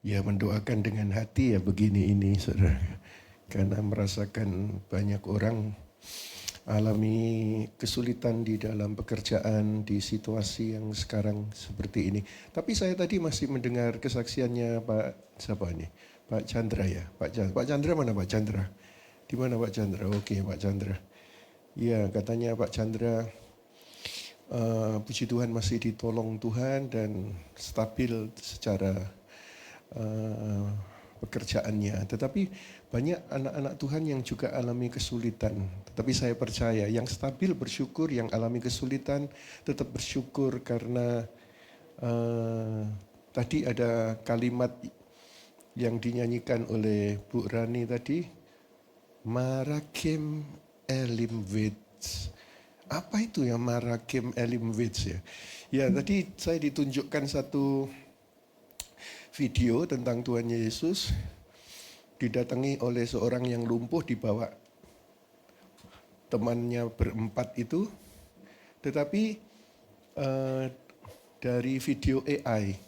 Ya mendoakan dengan hati ya begini ini saudara. Karena merasakan banyak orang alami kesulitan di dalam pekerjaan, di situasi yang sekarang seperti ini. Tapi saya tadi masih mendengar kesaksiannya Pak siapa ini? Pak Chandra ya. Pak Chandra mana Pak Chandra? Di mana Pak Chandra? Oke Pak Chandra. Ya katanya Pak Chandra puji Tuhan masih ditolong Tuhan dan stabil secara pekerjaannya. Tetapi banyak anak-anak Tuhan yang juga alami kesulitan. Tetapi saya percaya yang stabil bersyukur, yang alami kesulitan tetap bersyukur karena tadi ada kalimat yang dinyanyikan oleh Bu Rani tadi, Marakim Elim Wits. Apa itu ya Marakim Elim Wits ya? Ya tadi saya ditunjukkan satu video tentang Tuhan Yesus didatangi oleh seorang yang lumpuh dibawa temannya berempat itu, tetapi dari video AI,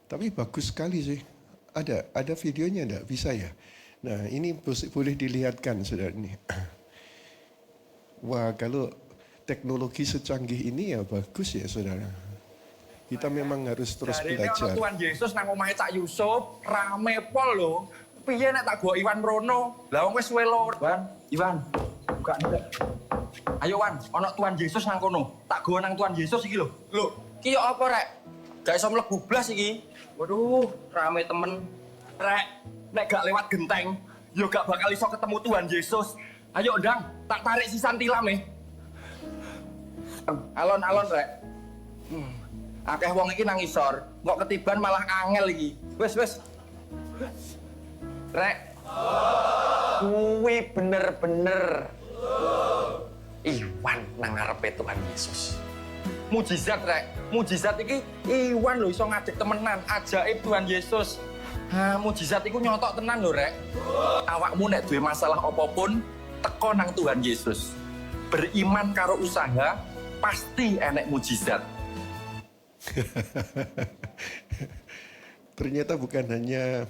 tapi bagus sekali sih. Ada videonya enggak? Bisa ya? Nah ini boleh dilihatkan saudara ini. Wah kalau teknologi secanggih ini ya bagus ya saudara. Kita memang harus terus belajar. Tuhan Yesus nang omahe Cak Yusuf, rame pol lho. Piye nek tak go Iwan Rono? Lah wong wis welo. Iwan, buka ndek. Ayo Wan, ana Tuhan Yesus nang kono. Tak go nang Tuhan Yesus iki lho. Lho, ki yo apa rek? Gak iso mlebu blas iki. Waduh, rame temen. Rek, nek gak lewat genteng, yo gak bakal iso ketemu Tuhan Yesus. Ayo ndang, tak tarik sisan tilame. Alon-alon rek. Akeh wong iki nang isor, kok ketiban malah angel iki. Wis. Rek. Kuwi bener-bener Iwan nang ngarepe Tuhan Yesus. Mujizat rek, mujizat iki Iwan lho iso ngadeg temenan, ajaib Tuhan Yesus. Mujizat iku nyotok tenan lho rek. Awakmu nek duwe masalah apapun, teko nang Tuhan Yesus. Beriman karo usaha, pasti enek mujizat. Ternyata bukan hanya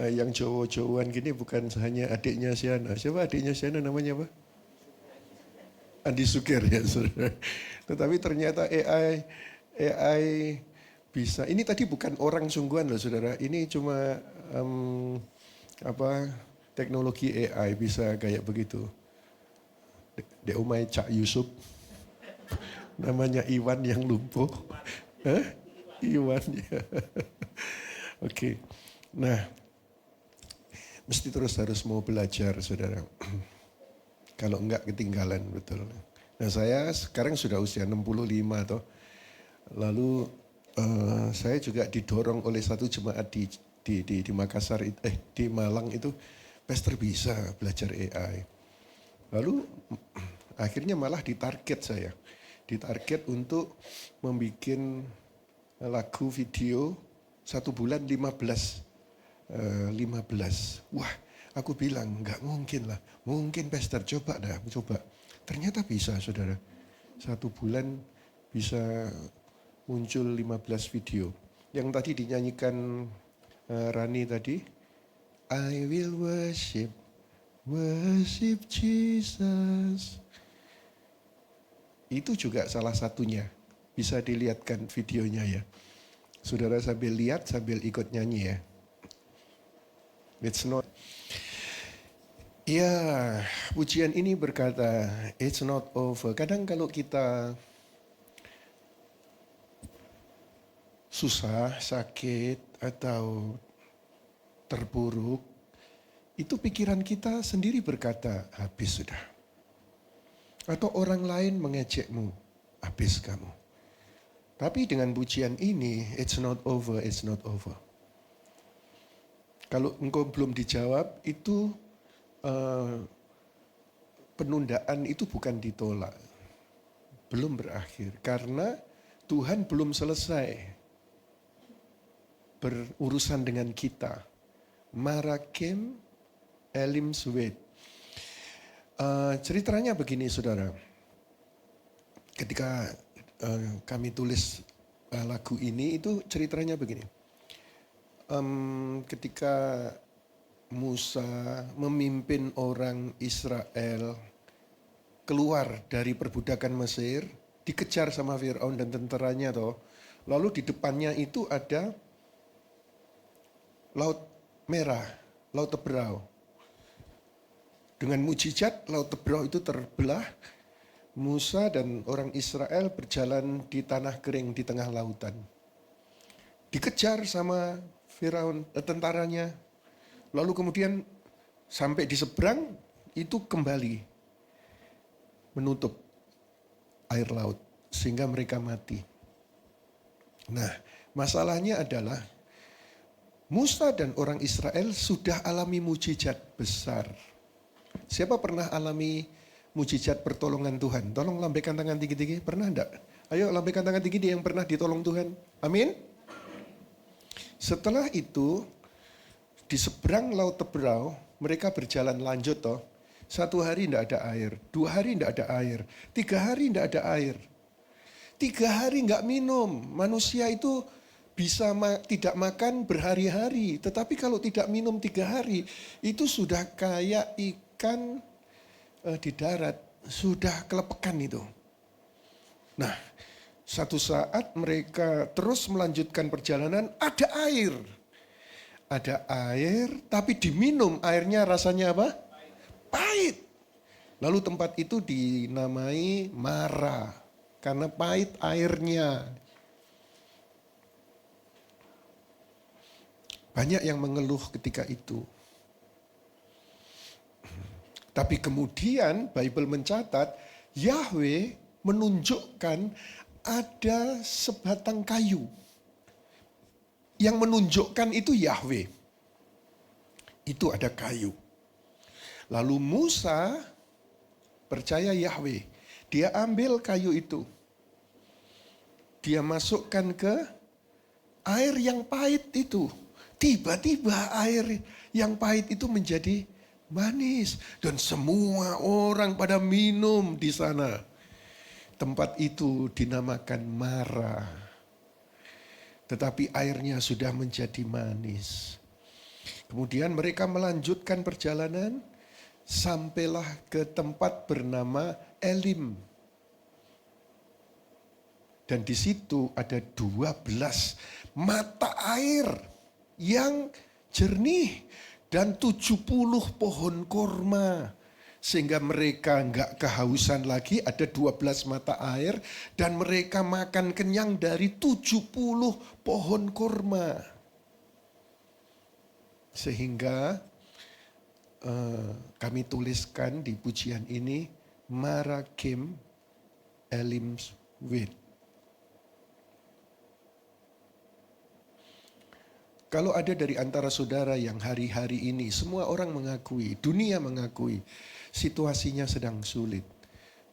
yang Jawa-Jawaan gini, bukan hanya adiknya Siana. Siapa adiknya Siana namanya apa? Andi Sugir ya saudara. Tetapi ternyata AI bisa. Ini tadi bukan orang sungguhan loh saudara. Ini cuma teknologi AI bisa kayak begitu. Dek umai Cak Yusuf. Namanya Iwan yang lumpuh. Iwan ya. Oke. Nah, mesti terus harus mau belajar saudara. Kalau enggak ketinggalan betul. Nah saya sekarang sudah usia 65 toh. Lalu saya juga didorong oleh satu jemaat di Makassar, di Malang itu, Pastor bisa belajar AI. Lalu akhirnya malah ditarget saya. Ditarget untuk membuat lagu video 1 bulan 15. Wah, aku bilang nggak mungkin lah. Mungkin Pastor coba. Ternyata bisa saudara. 1 bulan bisa muncul 15 video. Yang tadi dinyanyikan Rani tadi, I will worship Jesus. Itu juga salah satunya. Bisa dilihatkan videonya ya. Saudara sambil lihat, sambil ikut nyanyi ya. It's not. Ya, pujian ini berkata, it's not over. Kadang kalau kita susah, sakit, atau terpuruk, itu pikiran kita sendiri berkata, habis sudah. Atau orang lain mengejekmu, habis kamu. Tapi dengan pujian ini, it's not over, it's not over. Kalau engkau belum dijawab, itu penundaan itu bukan ditolak. Belum berakhir. Karena Tuhan belum selesai berurusan dengan kita. Marakim Elim Swed. Ceritanya begini saudara. Ketika kami tulis lagu ini, itu ceritanya begini. ketika Musa memimpin orang Israel keluar dari perbudakan Mesir, dikejar sama Firaun dan tentaranya toh. Lalu di depannya itu ada Laut Merah, Laut Teberau. Dengan mujizat Laut Teberau itu terbelah. Musa dan orang Israel berjalan di tanah kering di tengah lautan. Dikejar sama Firaun, tentaranya. Lalu kemudian sampai di seberang itu kembali menutup air laut sehingga mereka mati. Nah, masalahnya adalah Musa dan orang Israel sudah alami mujizat besar. Siapa pernah alami mujizat pertolongan Tuhan? Tolong lambaikan tangan tinggi-tinggi. Pernah enggak? Ayo lambaikan tangan tinggi yang pernah ditolong Tuhan. Amin. Setelah itu, di seberang Laut Teberau, mereka berjalan lanjut toh. 1 hari tidak ada air, 2 hari tidak ada air, 3 hari tidak ada air. 3 hari enggak minum. Manusia itu bisa tidak makan berhari-hari. Tetapi kalau tidak minum 3 hari, itu sudah kayak ikan di darat. Sudah kelepekan itu. Nah, satu saat mereka terus melanjutkan perjalanan, ada air. Ada air, tapi diminum airnya rasanya apa? Pahit. Lalu tempat itu dinamai Mara, karena pahit airnya. Banyak yang mengeluh ketika itu. Tapi kemudian Bible mencatat, Yahweh menunjukkan ada sebatang kayu. Yang menunjukkan itu Yahweh. Itu ada kayu. Lalu Musa percaya Yahweh. Dia ambil kayu itu. Dia masukkan ke air yang pahit itu. Tiba-tiba air yang pahit itu menjadi manis. Dan semua orang pada minum di sana. Tempat itu dinamakan Mara. Tetapi airnya sudah menjadi manis. Kemudian mereka melanjutkan perjalanan. Sampailah ke tempat bernama Elim. Dan di situ ada 12 mata air yang jernih. Dan 70 pohon korma. Sehingga mereka enggak kehausan lagi, ada 12 mata air. Dan mereka makan kenyang dari 70 pohon korma. Sehingga kami tuliskan di pujian ini, Marakim Elim's Wit. Kalau ada dari antara saudara yang hari-hari ini, semua orang mengakui, dunia mengakui, situasinya sedang sulit.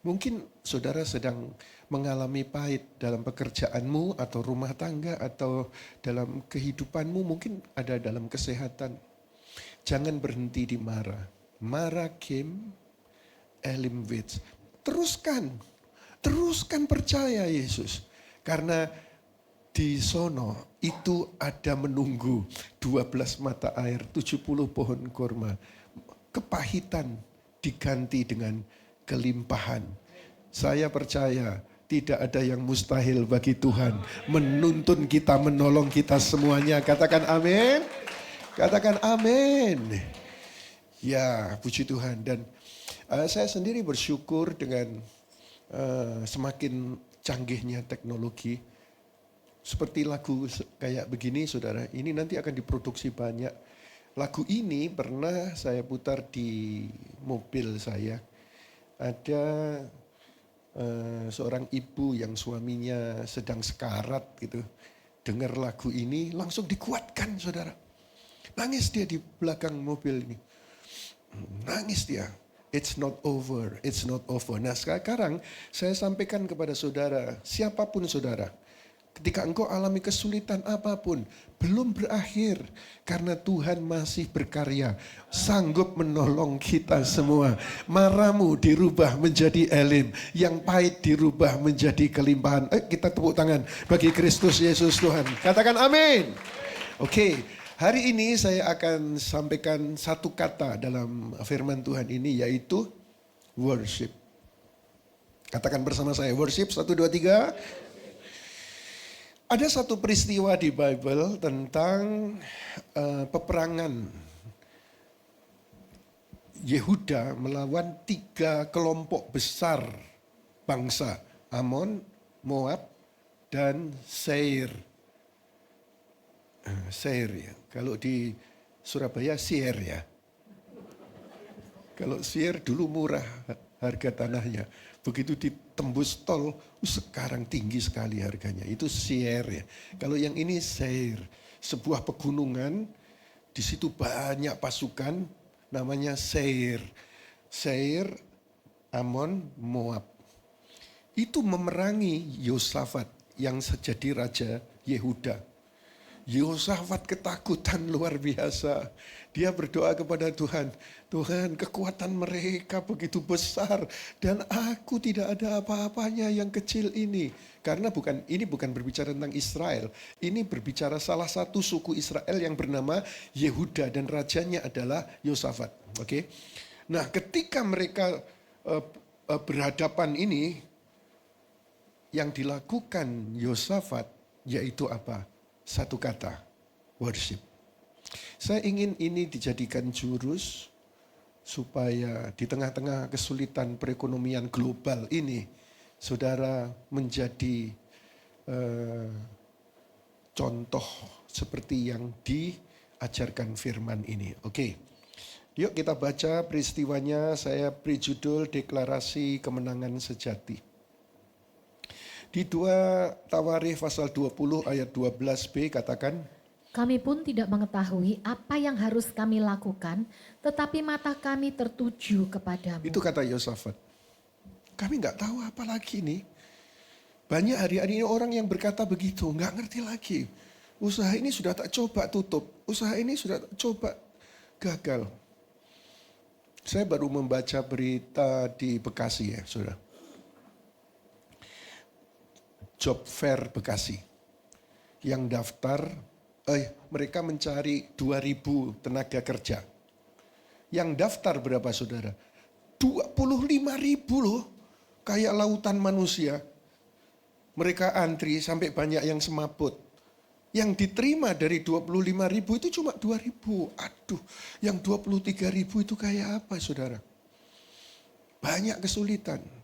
Mungkin saudara sedang mengalami pahit dalam pekerjaanmu atau rumah tangga atau dalam kehidupanmu, mungkin ada dalam kesehatan. Jangan berhenti di Mara. Marakim Elimwitz. Teruskan percaya Yesus. Karena di sono itu ada menunggu 12 mata air, 70 pohon kurma. Kepahitan diganti dengan kelimpahan. Saya percaya tidak ada yang mustahil bagi Tuhan. Menuntun kita, menolong kita semuanya. Katakan amin. Katakan amin. Ya, puji Tuhan. Dan saya sendiri bersyukur dengan semakin canggihnya teknologi. Seperti lagu kayak begini saudara, ini nanti akan diproduksi banyak. Lagu ini pernah saya putar di mobil saya. Ada seorang ibu yang suaminya sedang sekarat gitu. Dengar lagu ini langsung dikuatkan saudara. Nangis dia di belakang mobil ini. Nangis dia. It's not over, it's not over. Nah sekarang saya sampaikan kepada saudara, siapapun saudara. Ketika engkau alami kesulitan apapun, belum berakhir. Karena Tuhan masih berkarya. Sanggup menolong kita semua. Maramu dirubah menjadi Elim. Yang pahit dirubah menjadi kelimpahan. Kita tepuk tangan bagi Kristus Yesus Tuhan. Katakan amin. Oke. Hari ini saya akan sampaikan satu kata dalam firman Tuhan ini, yaitu worship. Katakan bersama saya, worship, 1, 2, 3. Ada satu peristiwa di Bible tentang peperangan Yehuda melawan 3 kelompok besar bangsa, Amon, Moab, dan Seir. Seir ya, kalau di Surabaya Seir ya. Kalau Seir dulu murah harga tanahnya. Begitu ditembus tol, sekarang tinggi sekali harganya. Itu Seir ya. Kalau yang ini Seir, sebuah pegunungan, di situ banyak pasukan, namanya Seir. Seir, Amon, Moab. Itu memerangi Yosafat yang jadi raja Yehuda. Yosafat ketakutan luar biasa. Dia berdoa kepada Tuhan, Tuhan, kekuatan mereka begitu besar dan aku tidak ada apa-apanya yang kecil ini. Karena ini bukan berbicara tentang Israel. Ini berbicara salah satu suku Israel yang bernama Yehuda dan rajanya adalah Yosafat. Oke. Nah, ketika mereka berhadapan ini, yang dilakukan Yosafat yaitu apa? Satu kata, worship. Saya ingin ini dijadikan jurus supaya di tengah-tengah kesulitan perekonomian global ini, saudara menjadi contoh seperti yang diajarkan firman ini. Oke, yuk kita baca peristiwanya. Saya beri judul Deklarasi Kemenangan Sejati. Di 2 Tawarikh pasal 20 ayat 12b katakan, kami pun tidak mengetahui apa yang harus kami lakukan, tetapi mata kami tertuju kepadamu. Itu kata Yosafat. Kami nggak tahu apa lagi nih. Banyak hari-hari ini orang yang berkata begitu, nggak ngerti lagi. Usaha ini sudah tak coba tutup, usaha ini sudah tak coba gagal. Saya baru membaca berita di Bekasi ya, saudara. Job Fair Bekasi. Yang daftar, mereka mencari 2.000 tenaga kerja. Yang daftar berapa saudara? 25.000 loh. Kayak lautan manusia. Mereka antri sampai banyak yang semaput. Yang diterima dari 25.000 itu cuma 2.000. Aduh, yang 23.000 itu kayak apa saudara? Banyak kesulitan.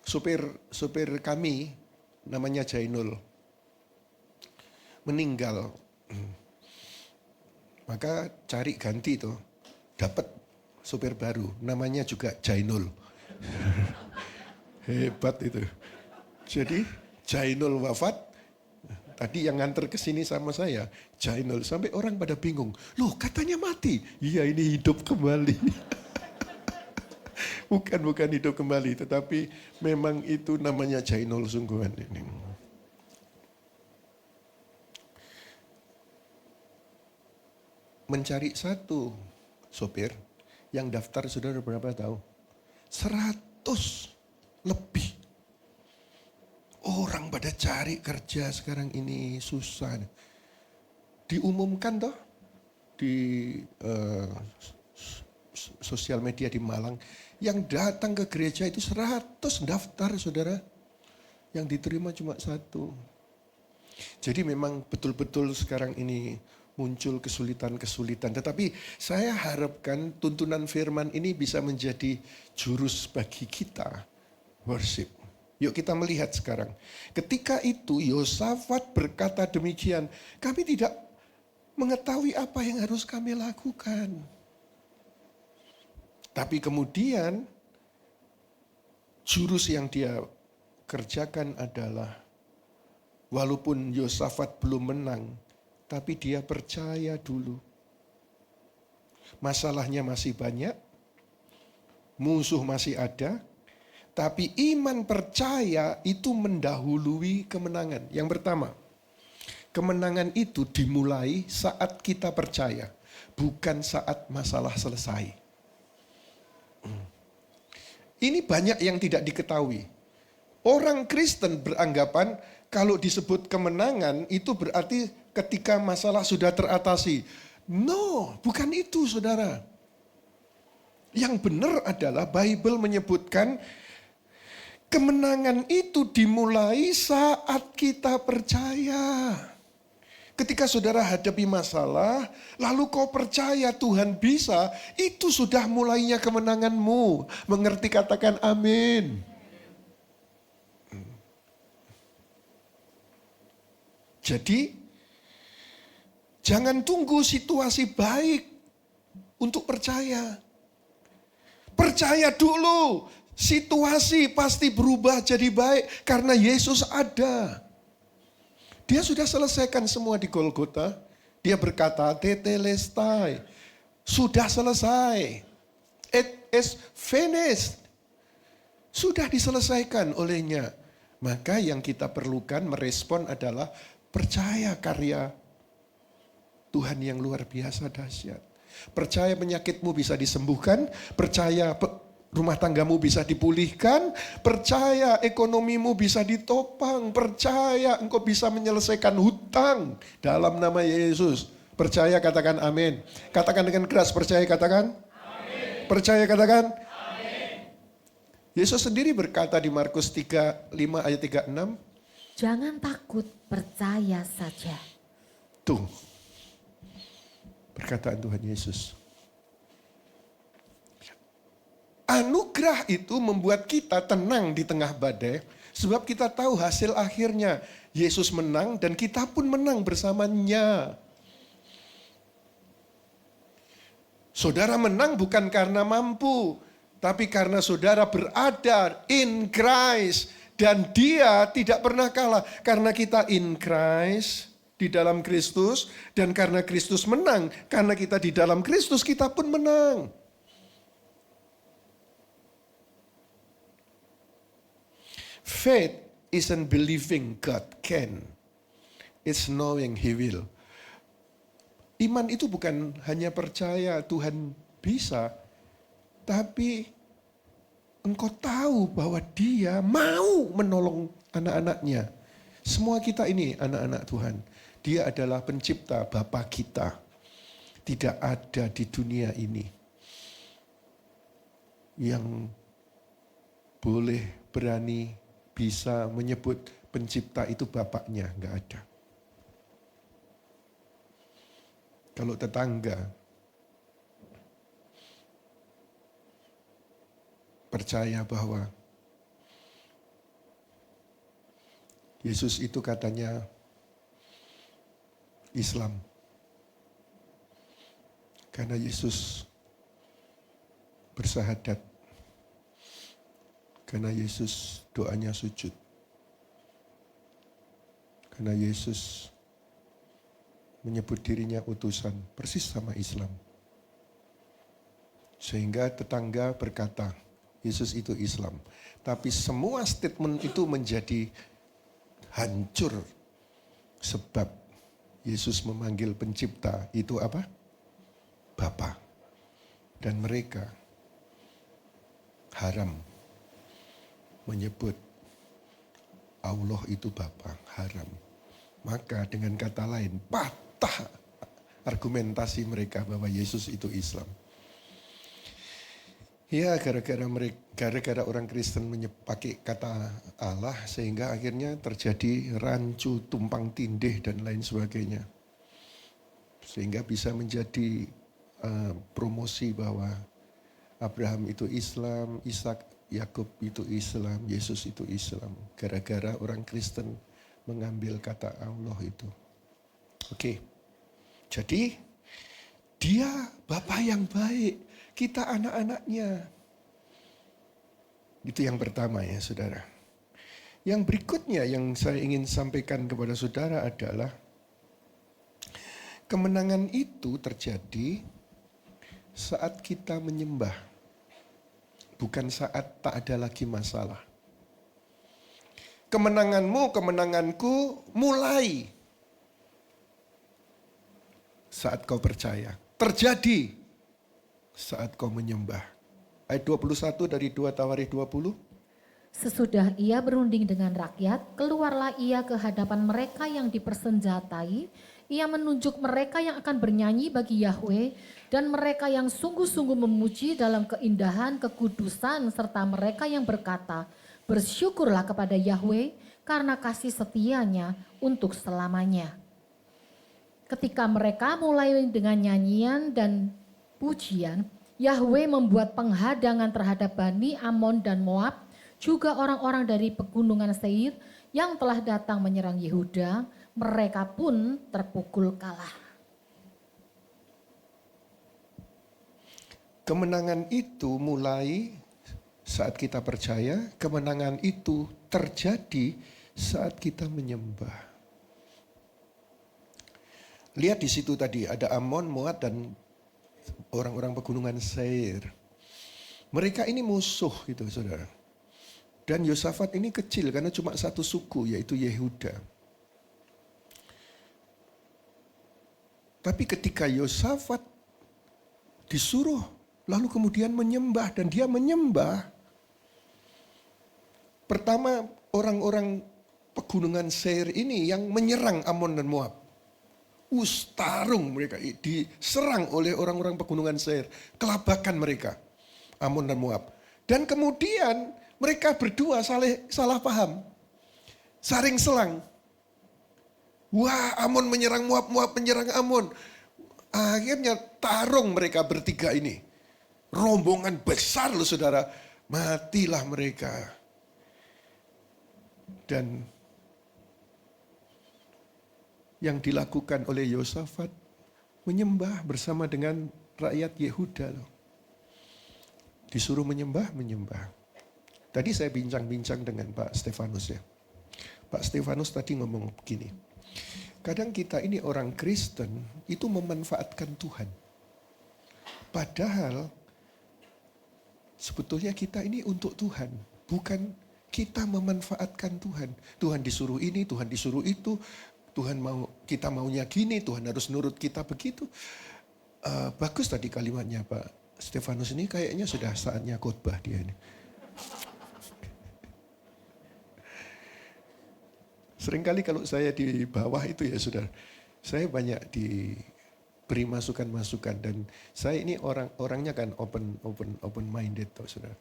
Supir kami namanya Jainul meninggal, maka cari ganti tuh, dapat supir baru namanya juga Jainul. Hebat itu. Jadi Jainul wafat, tadi yang nganter ke sini sama saya Jainul, sampai orang pada bingung, loh katanya mati, iya ini hidup kembali. Bukan hidup kembali, tetapi memang itu namanya Jainul sungguhan ini. Mencari satu sopir yang daftar saudara berapa tahu? 100 lebih. Orang pada cari kerja sekarang ini susah. Diumumkan toh di sosial media di Malang, yang datang ke gereja itu 100 daftar saudara, yang diterima cuma 1. Jadi memang betul-betul sekarang ini muncul kesulitan-kesulitan. Tetapi saya harapkan tuntunan firman ini bisa menjadi jurus bagi kita, worship. Yuk kita melihat sekarang. Ketika itu Yosafat berkata demikian, kami tidak mengetahui apa yang harus kami lakukan. Tapi kemudian jurus yang dia kerjakan adalah walaupun Yosafat belum menang, tapi dia percaya dulu. Masalahnya masih banyak, musuh masih ada, tapi iman percaya itu mendahului kemenangan. Yang pertama, kemenangan itu dimulai saat kita percaya, bukan saat masalah selesai. Ini banyak yang tidak diketahui. Orang Kristen beranggapan kalau disebut kemenangan itu berarti ketika masalah sudah teratasi. No, bukan itu saudara. Yang benar adalah Bible menyebutkan kemenangan itu dimulai saat kita percaya. Ketika saudara hadapi masalah, lalu kau percaya Tuhan bisa, itu sudah mulainya kemenanganmu. Mengerti, katakan amin. Jadi, jangan tunggu situasi baik untuk percaya. Percaya dulu, situasi pasti berubah jadi baik karena Yesus ada. Dia sudah selesaikan semua di Golgota. Dia berkata, tetelestai, sudah selesai. It is finished. Sudah diselesaikan olehnya. Maka yang kita perlukan merespon adalah percaya karya Tuhan yang luar biasa dahsyat. Percaya penyakitmu bisa disembuhkan, percaya rumah tanggamu bisa dipulihkan, percaya ekonomimu bisa ditopang, percaya engkau bisa menyelesaikan hutang dalam nama Yesus. Percaya, katakan amin. Katakan dengan keras, percaya, katakan amin. Percaya, katakan amin. Yesus sendiri berkata di Markus 5 ayat 36. Jangan takut, percaya saja. Tuh, perkataan Tuhan Yesus. Anugerah itu membuat kita tenang di tengah badai, sebab kita tahu hasil akhirnya. Yesus menang dan kita pun menang bersamanya. Saudara menang bukan karena mampu, tapi karena saudara berada in Christ. Dan dia tidak pernah kalah. Karena kita in Christ, di dalam Kristus, dan karena Kristus menang, karena kita di dalam Kristus, kita pun menang. Faith isn't believing God can. It's knowing He will. Iman itu bukan hanya percaya Tuhan bisa, tapi engkau tahu bahwa Dia mau menolong anak-anaknya. Semua kita ini anak-anak Tuhan. Dia adalah pencipta Bapa kita. Tidak ada di dunia ini yang boleh berani bisa menyebut pencipta itu bapaknya, enggak ada. Kalau tetangga percaya bahwa Yesus itu katanya Islam, karena Yesus bersahadat, karena Yesus doanya sujud, karena Yesus menyebut dirinya utusan, persis sama Islam. Sehingga tetangga berkata, Yesus itu Islam. Tapi semua statement itu menjadi hancur. Sebab Yesus memanggil pencipta itu apa? Bapa. Dan mereka haram menyebut Allah itu Bapa, haram. Maka dengan kata lain, patah argumentasi mereka bahwa Yesus itu Islam. Ya, gara-gara orang Kristen pakai kata Allah, sehingga akhirnya terjadi rancu, tumpang tindih, dan lain sebagainya. Sehingga bisa menjadi promosi bahwa Abraham itu Islam, Ishak, Yakub itu Islam, Yesus itu Islam. Gara-gara orang Kristen mengambil kata Allah itu. Oke, jadi Dia Bapa yang baik. Kita anak-anaknya. Itu yang pertama ya saudara. Yang berikutnya yang saya ingin sampaikan kepada saudara adalah kemenangan itu terjadi saat kita menyembah. Bukan saat tak ada lagi masalah. Kemenanganmu, kemenanganku mulai saat kau percaya. Terjadi saat kau menyembah. Ayat 21 dari 2 Tawarikh 20. Sesudah ia berunding dengan rakyat, keluarlah ia ke hadapan mereka yang dipersenjatai. Ia menunjuk mereka yang akan bernyanyi bagi Yahweh dan mereka yang sungguh-sungguh memuji dalam keindahan, kekudusan, serta mereka yang berkata, bersyukurlah kepada Yahweh karena kasih setianya untuk selamanya. Ketika mereka mulai dengan nyanyian dan pujian, Yahweh membuat penghadangan terhadap Bani Amon dan Moab, juga orang-orang dari pegunungan Seir yang telah datang menyerang Yehuda, mereka pun terpukul kalah. Kemenangan itu mulai saat kita percaya, kemenangan itu terjadi saat kita menyembah. Lihat di situ tadi ada Amon, Moab dan orang-orang pegunungan Seir. Mereka ini musuh gitu saudara. Dan Yosafat ini kecil karena cuma satu suku yaitu Yehuda. Tapi ketika Yosafat disuruh lalu kemudian menyembah dan dia menyembah. Pertama orang-orang pegunungan Seir ini yang menyerang Amon dan Moab. Tarung mereka diserang oleh orang-orang pegunungan Seir. Kelabakan mereka, Amon dan Moab. Dan kemudian mereka berdua salah paham. Saring selang. Wah, Amon menyerang Moab, Moab menyerang Amon. Akhirnya tarung mereka bertiga ini. Rombongan besar loh saudara. Matilah mereka. Dan yang dilakukan oleh Yosafat menyembah bersama dengan rakyat Yehuda loh. Disuruh menyembah. Tadi saya bincang-bincang dengan Pak Stefanus ya. Pak Stefanus tadi ngomong begini. Kadang kita ini orang Kristen itu memanfaatkan Tuhan. Padahal sebetulnya kita ini untuk Tuhan. Bukan kita memanfaatkan Tuhan. Tuhan disuruh ini, Tuhan disuruh itu. Tuhan mau kita maunya gini, Tuhan harus nurut kita begitu. Bagus tadi kalimatnya Pak Stefanus ini kayaknya sudah saatnya khotbah dia ini. Seringkali kalau saya di bawah itu ya saudara, saya banyak diberi masukan-masukan dan saya ini orangnya kan open minded toh saudara.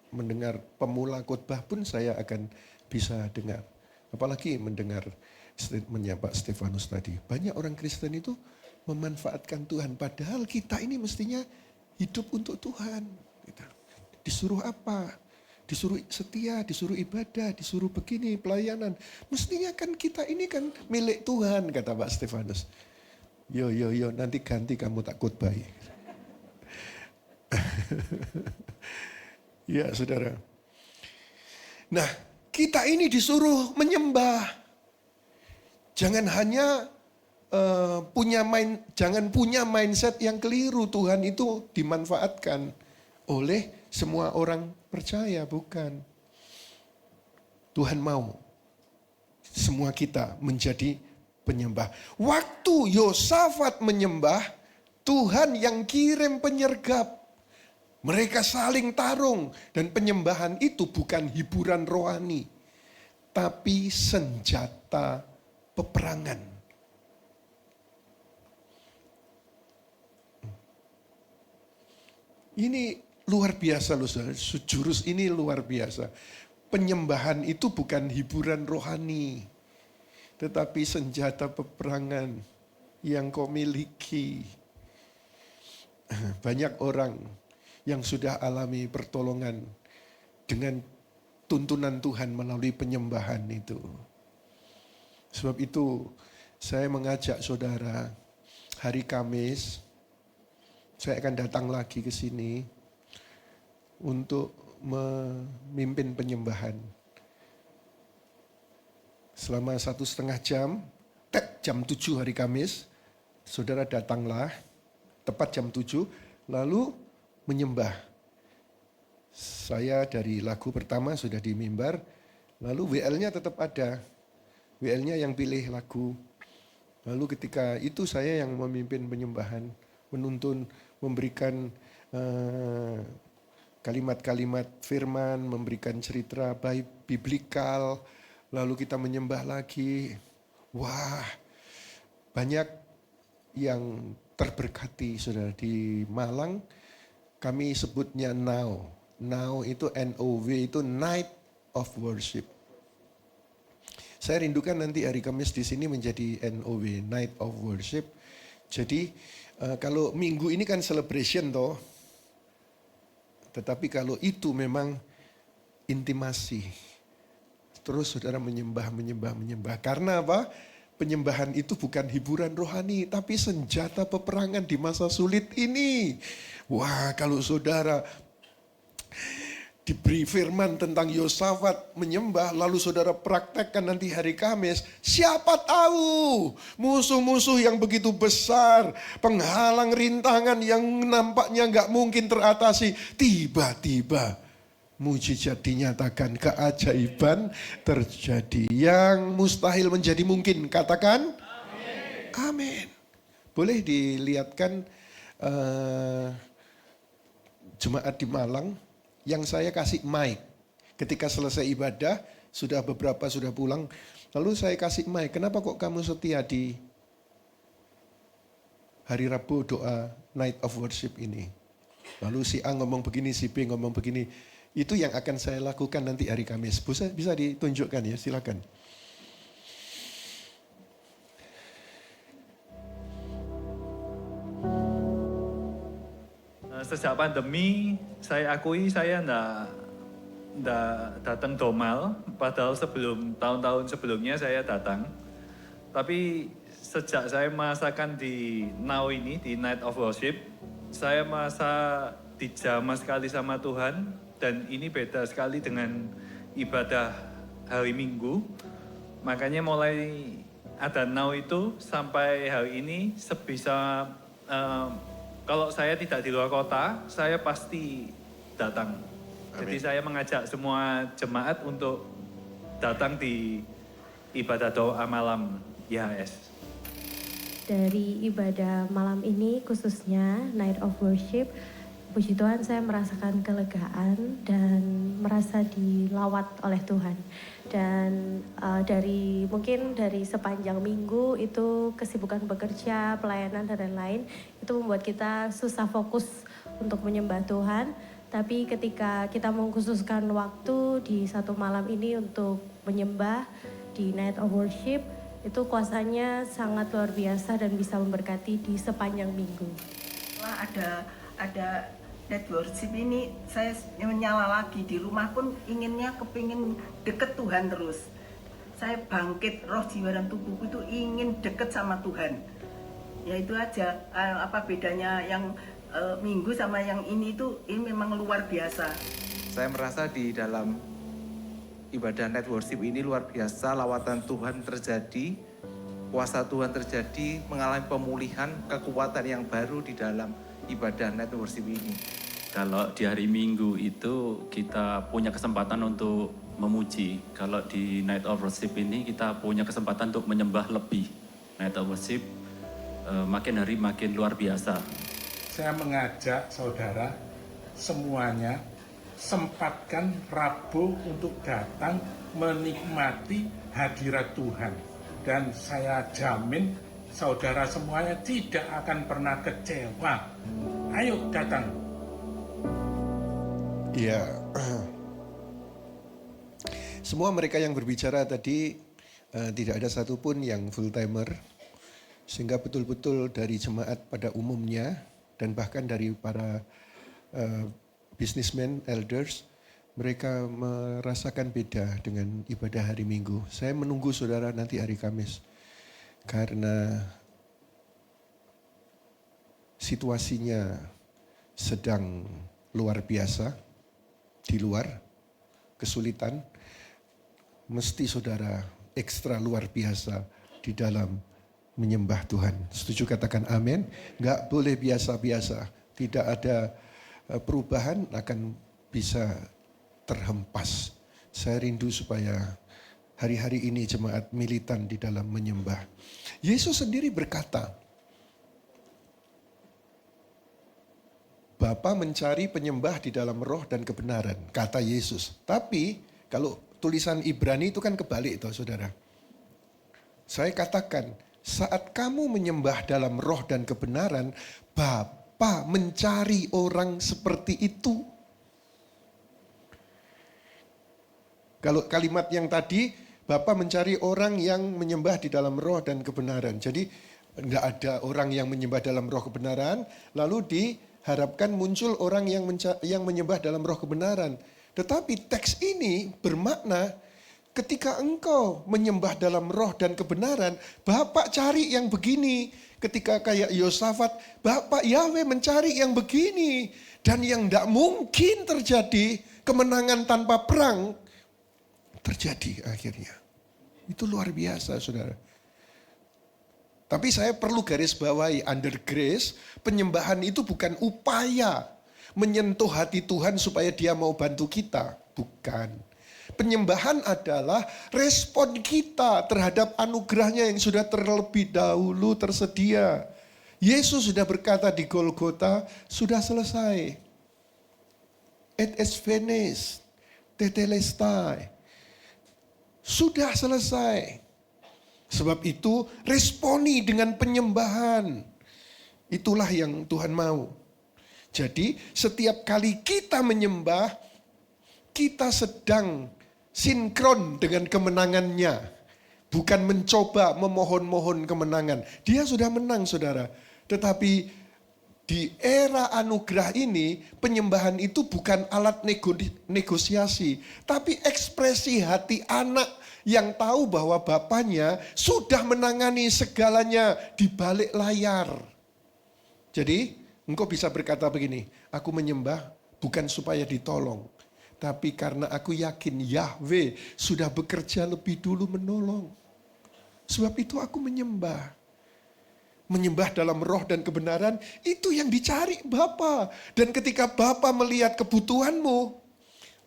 Mendengar pemula khotbah pun saya akan bisa dengar. Apalagi mendengar statementnya Pak Stefanus tadi. Banyak orang Kristen itu memanfaatkan Tuhan. Padahal kita ini mestinya hidup untuk Tuhan. Disuruh apa? Disuruh setia, disuruh ibadah, disuruh begini, pelayanan. Mestinya kan kita ini kan milik Tuhan, kata Pak Stefanus. Yo, nanti ganti kamu tak khotbahi. Ya saudara. Nah, kita ini disuruh menyembah. Jangan hanya jangan punya mindset yang keliru. Tuhan itu dimanfaatkan oleh semua orang percaya, bukan. Tuhan mau semua kita menjadi penyembah. Waktu Yosafat menyembah, Tuhan yang kirim penyergap. Mereka saling tarung dan penyembahan itu bukan hiburan rohani, tapi senjata peperangan. Ini luar biasa loh, jurus ini luar biasa. Penyembahan itu bukan hiburan rohani, tetapi senjata peperangan yang kau miliki. Banyak orang yang sudah alami pertolongan dengan tuntunan Tuhan melalui penyembahan itu. Sebab itu saya mengajak saudara hari Kamis, saya akan datang lagi ke sini untuk memimpin penyembahan. Selama 1,5 jam, jam 7 hari Kamis, saudara datanglah tepat jam 7, lalu menyembah. Saya dari lagu pertama sudah di mimbar, lalu WL-nya tetap ada. WL-nya yang pilih lagu. Lalu ketika itu saya yang memimpin penyembahan, menuntun, memberikan kalimat-kalimat firman, memberikan cerita biblikal, lalu kita menyembah lagi. Wah, banyak yang terberkati saudara. Di Malang kami sebutnya Now. Now itu NOW itu Night of Worship. Saya rindukan nanti hari Kamis di sini menjadi NOW, Night of Worship. Jadi kalau minggu ini kan celebration toh. Tetapi kalau itu memang intimasi. Terus saudara menyembah. Karena apa? Penyembahan itu bukan hiburan rohani, tapi senjata peperangan di masa sulit ini. Wah, kalau saudara diberi firman tentang Yosafat menyembah, lalu saudara praktekkan nanti hari Kamis, siapa tahu musuh-musuh yang begitu besar, penghalang rintangan yang nampaknya nggak mungkin teratasi, tiba-tiba mujizat dinyatakan, keajaiban terjadi, yang mustahil menjadi mungkin. Katakan amin. Boleh dilihatkan jemaat di Malang yang saya kasih mic. Ketika selesai ibadah, beberapa sudah pulang, lalu saya kasih mic. Kenapa kok kamu setia di hari Rabu doa Night of Worship ini? Lalu si A ngomong begini, si B ngomong begini. Itu yang akan saya lakukan nanti hari Kamis. Bisa ditunjukkan ya, silakan. Sejak pandemi, saya akui saya enggak datang domal, padahal tahun-tahun sebelumnya saya datang. Tapi sejak saya merasakan di Now ini, di Night of Worship, saya merasa dijamah sekali sama Tuhan, dan ini beda sekali dengan ibadah hari Minggu. Makanya mulai ada Now itu sampai hari ini sebisa kalau saya tidak di luar kota, saya pasti datang. Amin. Jadi saya mengajak semua jemaat untuk datang di ibadah doa malam YHS. Dari ibadah malam ini khususnya Night of Worship, puji Tuhan saya merasakan kelegaan dan merasa dilawat oleh Tuhan. Dan mungkin dari sepanjang minggu itu kesibukan bekerja, pelayanan dan lain-lain itu membuat kita susah fokus untuk menyembah Tuhan. Tapi ketika kita mengkhususkan waktu di satu malam ini untuk menyembah di Night of Worship, itu kuasanya sangat luar biasa dan bisa memberkati di sepanjang minggu. Ada Night Worship ini saya menyala lagi, di rumah pun kepingin deket Tuhan terus. Saya bangkit, roh jiwa dan tubuhku itu ingin deket sama Tuhan. Ya itu aja, apa bedanya yang minggu sama yang ini memang luar biasa. Saya merasa di dalam ibadah Night Worship ini luar biasa, lawatan Tuhan terjadi, kuasa Tuhan terjadi, mengalami pemulihan, kekuatan yang baru di dalam ibadah Night Worship ini. Kalau di hari Minggu itu kita punya kesempatan untuk memuji. Kalau di Night of Worship ini kita punya kesempatan untuk menyembah lebih. Night of Worship makin hari makin luar biasa. Saya mengajak saudara semuanya sempatkan Rabu untuk datang menikmati hadirat Tuhan. Dan saya jamin saudara semuanya tidak akan pernah kecewa. Ayo datang. Ya, semua mereka yang berbicara tadi tidak ada satupun yang full timer, sehingga betul-betul dari jemaat pada umumnya dan bahkan dari para businessmen, elders, mereka merasakan beda dengan ibadah hari Minggu. Saya menunggu saudara nanti hari Kamis, karena situasinya sedang luar biasa. Di luar kesulitan, mesti saudara ekstra luar biasa di dalam menyembah Tuhan. Setuju katakan amin? Enggak boleh biasa-biasa. Tidak ada perubahan, akan bisa terhempas. Saya rindu supaya hari-hari ini jemaat militan di dalam menyembah. Yesus sendiri berkata, Bapa mencari penyembah di dalam roh dan kebenaran, kata Yesus. Tapi kalau tulisan Ibrani itu kan kebalik toh saudara. Saya katakan, saat kamu menyembah dalam roh dan kebenaran, Bapa mencari orang seperti itu. Kalau kalimat yang tadi, Bapa mencari orang yang menyembah di dalam roh dan kebenaran. Jadi enggak ada orang yang menyembah dalam roh kebenaran, lalu diharapkan muncul orang yang menyembah dalam roh kebenaran. Tetapi teks ini bermakna ketika engkau menyembah dalam roh dan kebenaran, Bapak cari yang begini. Ketika kayak Yosafat, Bapak Yahweh mencari yang begini. Dan yang tidak mungkin terjadi, kemenangan tanpa perang, terjadi akhirnya. Itu luar biasa saudara. Tapi saya perlu garis bawahi, under grace, penyembahan itu bukan upaya menyentuh hati Tuhan supaya dia mau bantu kita. Bukan. Penyembahan adalah respon kita terhadap anugerahnya yang sudah terlebih dahulu tersedia. Yesus sudah berkata di Golgota, sudah selesai. It is finished. Tetelestai. Sudah selesai. Sebab itu responi dengan penyembahan. Itulah yang Tuhan mau. Jadi setiap kali kita menyembah, kita sedang sinkron dengan kemenangannya. Bukan mencoba memohon-mohon kemenangan. Dia sudah menang saudara. Tetapi di era anugerah ini, penyembahan itu bukan alat negosiasi. Tapi ekspresi hati anak yang tahu bahwa bapaknya sudah menangani segalanya di balik layar. Jadi engkau bisa berkata begini, aku menyembah bukan supaya ditolong. Tapi karena aku yakin Yahweh sudah bekerja lebih dulu menolong. Sebab itu aku menyembah. Menyembah dalam roh dan kebenaran itu yang dicari Bapa. Dan ketika Bapa melihat kebutuhanmu,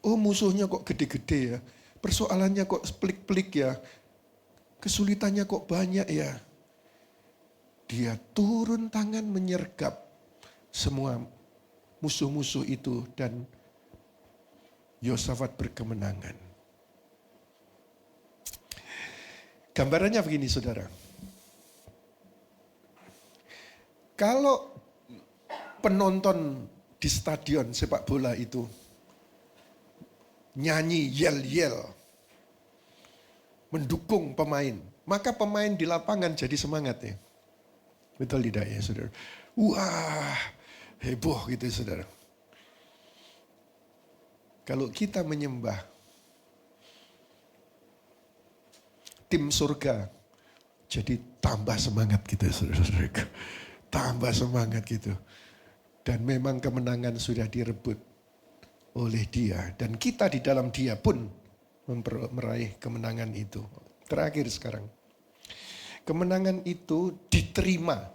oh musuhnya kok gede-gede ya. Persoalannya kok pelik-pelik ya. Kesulitannya kok banyak ya. Dia turun tangan menyergap semua musuh-musuh itu dan Yosafat berkemenangan. Gambarannya begini saudara. Kalau penonton di stadion sepak bola itu nyanyi yel-yel, mendukung pemain, maka pemain di lapangan jadi semangat ya. Betul tidak ya saudara? Wah, heboh gitu saudara. Kalau kita menyembah tim surga, jadi tambah semangat kita saudara-saudara. Tambah semangat gitu. Dan memang kemenangan sudah direbut oleh dia. Dan kita di dalam dia pun meraih kemenangan itu. Terakhir sekarang. Kemenangan itu diterima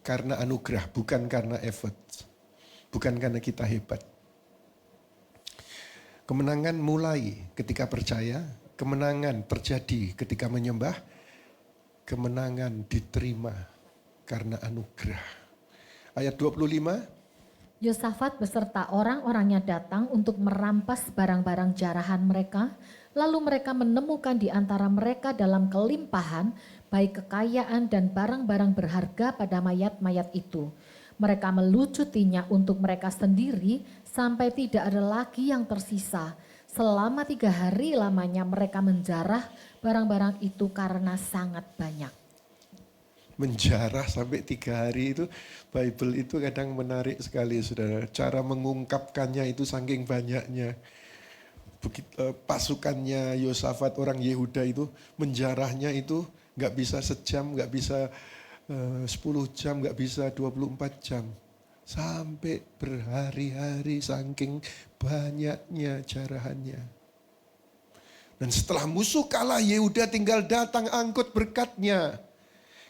karena anugerah, bukan karena effort. Bukan karena kita hebat. Kemenangan mulai ketika percaya, kemenangan terjadi ketika menyembah, kemenangan diterima karena anugerah. Ayat 25. Yosafat beserta orang-orangnya datang untuk merampas barang-barang jarahan mereka. Lalu mereka menemukan di antara mereka dalam kelimpahan baik kekayaan dan barang-barang berharga pada mayat-mayat itu. Mereka melucutinya untuk mereka sendiri sampai tidak ada lagi yang tersisa. Selama 3 hari lamanya mereka menjarah barang-barang itu karena sangat banyak. Menjarah sampai 3 hari itu, Bible itu kadang menarik sekali saudara. Cara mengungkapkannya itu saking banyaknya. Pasukannya Yosafat orang Yehuda itu menjarahnya itu gak bisa sejam, gak bisa 10 jam, gak bisa 24 jam. Sampai berhari-hari saking banyaknya jarahannya. Dan setelah musuh kalah, Yehuda tinggal datang angkut berkatnya.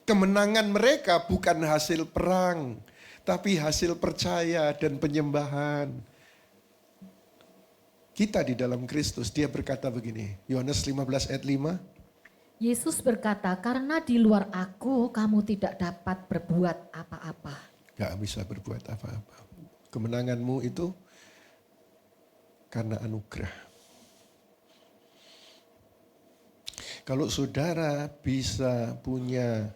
Kemenangan mereka bukan hasil perang, tapi hasil percaya dan penyembahan. Kita di dalam Kristus, dia berkata begini, Yohanes 15 ayat 5. Yesus berkata, karena di luar aku kamu tidak dapat berbuat apa-apa. Gak bisa berbuat apa-apa. Kemenanganmu itu karena anugerah. Kalau saudara bisa punya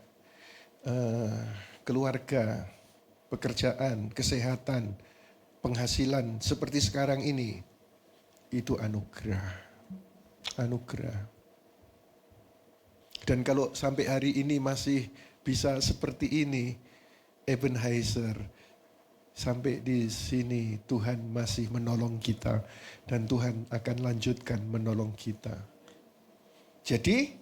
keluarga, pekerjaan, kesehatan, penghasilan seperti sekarang ini, itu anugerah. Anugerah. Dan kalau sampai hari ini masih bisa seperti ini, Ebenezer, sampai di sini Tuhan masih menolong kita dan Tuhan akan lanjutkan menolong kita. Jadi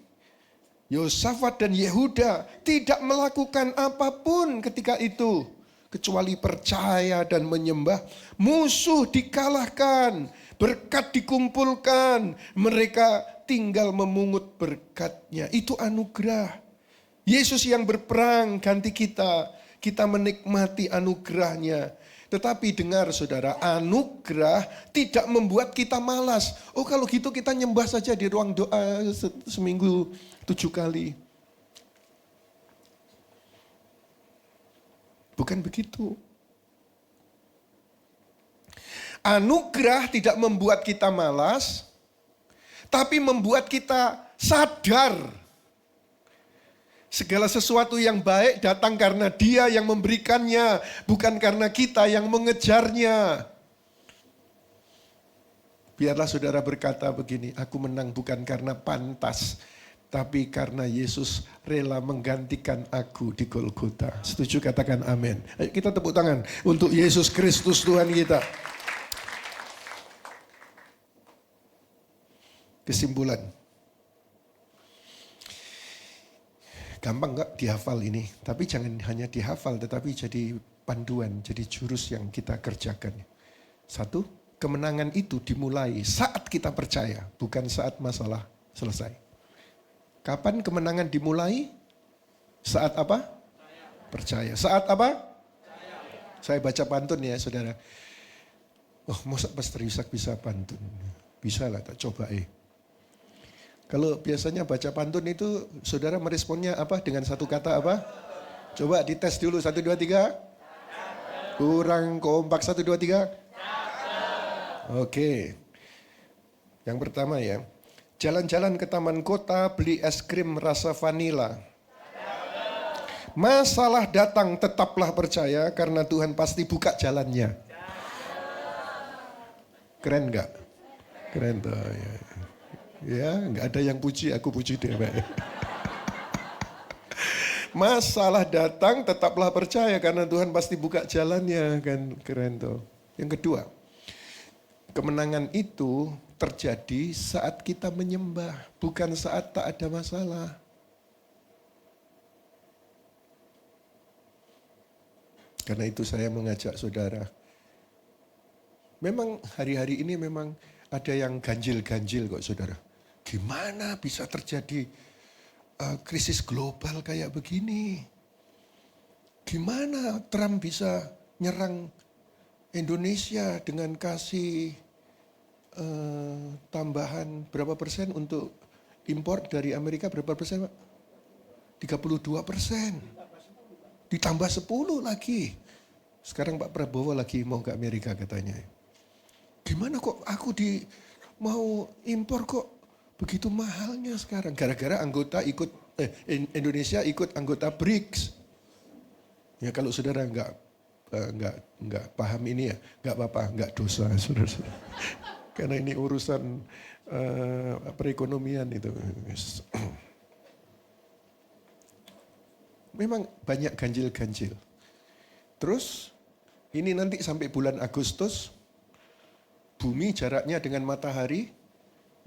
Yosafat dan Yehuda tidak melakukan apapun ketika itu kecuali percaya dan menyembah. Musuh dikalahkan, berkat dikumpulkan, mereka tinggal memungut berkatnya. Itu anugerah. Yesus yang berperang ganti kita, kita menikmati anugerahnya. Tetapi dengar saudara, anugerah tidak membuat kita malas. Oh kalau gitu kita nyembah saja di ruang doa seminggu 7 kali. Bukan begitu. Anugerah tidak membuat kita malas, tapi membuat kita sadar. Segala sesuatu yang baik datang karena Dia yang memberikannya, bukan karena kita yang mengejarnya. Biarlah saudara berkata begini, aku menang bukan karena pantas, tapi karena Yesus rela menggantikan aku di Golgota. Setuju, katakan amin. Ayo kita tepuk tangan untuk Yesus Kristus Tuhan kita. Kesimpulan. Gampang enggak dihafal ini, tapi jangan hanya dihafal tetapi jadi panduan, jadi jurus yang kita kerjakan. 1, kemenangan itu dimulai saat kita percaya, bukan saat masalah selesai. Kapan kemenangan dimulai? Saat apa? Percaya. Saat apa? Saya baca pantun ya saudara. Oh masa Pastor Yusak bisa pantun? Bisa lah, tak coba Kalau biasanya baca pantun itu saudara meresponnya apa? Dengan satu kata apa? Coba dites dulu, 1, 2, 3. Kurang kompak, 1, 2, 3. Oke. Yang pertama ya. Jalan-jalan ke taman kota, beli es krim rasa vanila. Masalah datang, tetaplah percaya karena Tuhan pasti buka jalannya. Keren gak? Keren tuh ya. Ya, nggak ada yang puji, aku puji deh. Masalah datang, tetaplah percaya karena Tuhan pasti buka jalannya, kan keren tuh. Yang kedua, kemenangan itu terjadi saat kita menyembah, bukan saat tak ada masalah. Karena itu saya mengajak saudara. Memang hari-hari ini memang ada yang ganjil-ganjil kok saudara. Gimana bisa terjadi krisis global kayak begini? Gimana Trump bisa nyerang Indonesia dengan kasih tambahan berapa persen untuk impor dari Amerika, berapa persen Pak? 32%. Ditambah 10 lagi. Sekarang Pak Prabowo lagi mau ke Amerika katanya. Gimana kok aku mau impor kok begitu mahalnya sekarang? Gara-gara Indonesia ikut anggota BRICS. Ya kalau saudara nggak paham ini ya, nggak apa-apa, nggak dosa saudara. Karena ini urusan perekonomian itu. Memang banyak ganjil-ganjil. Terus ini nanti sampai bulan Agustus, bumi jaraknya dengan matahari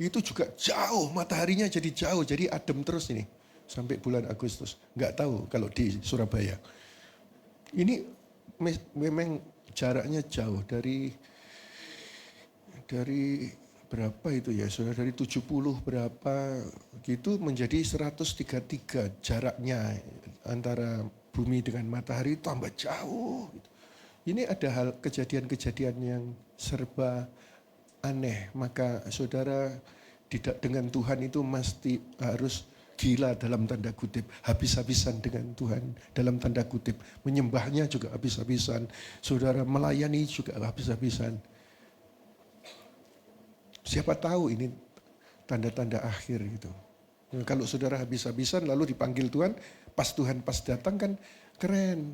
itu juga jauh, mataharinya jadi jauh, jadi adem terus ini sampai bulan Agustus. Nggak tahu kalau di Surabaya. Ini memang jaraknya jauh dari berapa itu ya, sudah dari 70 berapa gitu menjadi 133 jaraknya antara bumi dengan matahari tambah jauh. Ini ada kejadian-kejadian yang serba aneh, maka saudara dengan Tuhan itu mesti harus gila dalam tanda kutip, habis-habisan dengan Tuhan dalam tanda kutip, menyembahnya juga habis-habisan, saudara melayani juga habis-habisan. Siapa tahu ini tanda-tanda akhir gitu. Nah, kalau saudara habis-habisan lalu dipanggil Tuhan, pas Tuhan pas datang kan keren.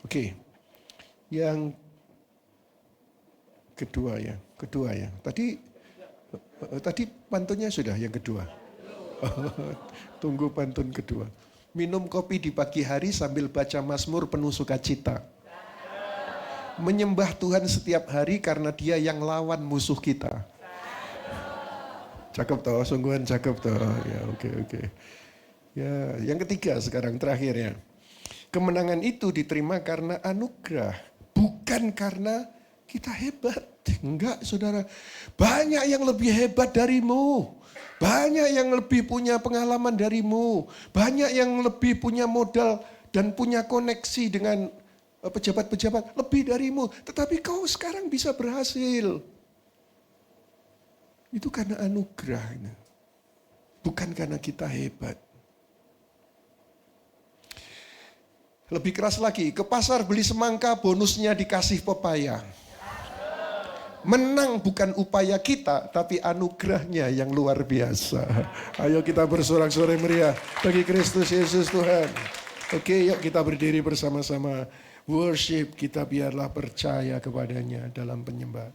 Oke. Yang kedua ya. Tadi pantunnya sudah yang kedua. Tunggu pantun kedua. Minum kopi di pagi hari sambil baca Mazmur penuh sukacita. Menyembah Tuhan setiap hari karena Dia yang lawan musuh kita. Cakep toh, sungguhan cakep toh. Ya, oke. Ya, yang ketiga sekarang terakhir ya. Kemenangan itu diterima karena anugerah, bukan karena kita hebat. Enggak, saudara. Banyak yang lebih hebat darimu. Banyak yang lebih punya pengalaman darimu. Banyak yang lebih punya modal dan punya koneksi dengan pejabat-pejabat lebih darimu. Tetapi kau sekarang bisa berhasil. Itu karena anugerah. Bukan karena kita hebat. Lebih keras lagi, ke pasar beli semangka, bonusnya dikasih pepaya. Menang bukan upaya kita, tapi anugerahnya yang luar biasa. Ayo kita bersorak-sorai meriah bagi Kristus Yesus Tuhan. Oke, yuk kita berdiri bersama-sama. Worship kita biarlah percaya kepadanya dalam penyembahan.